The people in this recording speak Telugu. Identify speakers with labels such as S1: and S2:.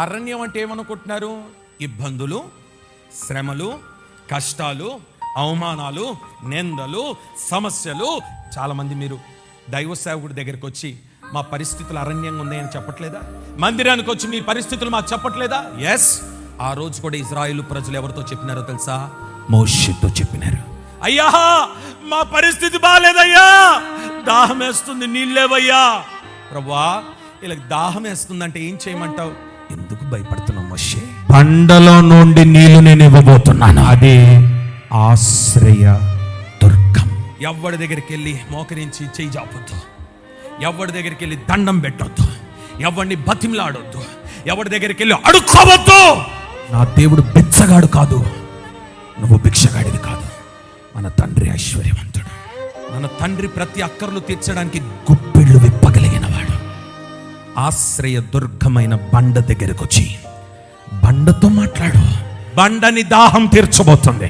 S1: అరణ్యం అంటే ఏమనుకుంటున్నారు? ఇబ్బందులు, శ్రమలు, కష్టాలు, అవమానాలు, నిందలు, సమస్యలు. చాలామంది మీరు దైవ సేవకుడి దగ్గరికి వచ్చి మా పరిస్థితులు అరణ్యంగా ఉన్నాయని చెప్పట్లేదా? మందిరానికి వచ్చి మీ పరిస్థితులు మాకు చెప్పట్లేదా? ఎస్, ఆ రోజు కూడా ఇజ్రాయేలు ప్రజలు ఎవరితో చెప్పినారో తెలుసా? మోషేతో చెప్పినారు. అయ్యా మా పరిస్థితి బాగాలేదయ్యా, దాహం వేస్తుంది, నీళ్ళేవయ్యా. ప్రభువా వీళ్ళకి దాహం వేస్తుందంటే ఏం చేయమంటావు? ఎందుకు భయపడుతున్నావు మోషే? బండలో నుండి నీళ్లు నేను ఇవ్వబోతున్నాను, అదే ఆశ్రయ దుర్గం. ఎవరి దగ్గరికి వెళ్ళి మోకరించి చేయి జాపొద్దు, ఎవరి దగ్గరికి వెళ్ళి దండం పెట్టొద్దు, ఎవరిని బతిమలాడొద్దు, ఎవరి దగ్గరికి వెళ్ళి అడుక్కోవద్దు. నా దేవుడు బిచ్చగాడు కాదు, నువ్వు భిక్షగాడివి కాదు. మన తండ్రి ఐశ్వర్యవంతుడు. మన తండ్రి ప్రతి అక్కర్లు తీర్చడానికి గుప్పిళ్ళు విప్పగలిగిన వాడు. ఆశ్రయ దుర్గమైన బండ దగ్గరకు వచ్చి బండతో మాట్లాడు. బండని దాహం తీర్చబోతుంది.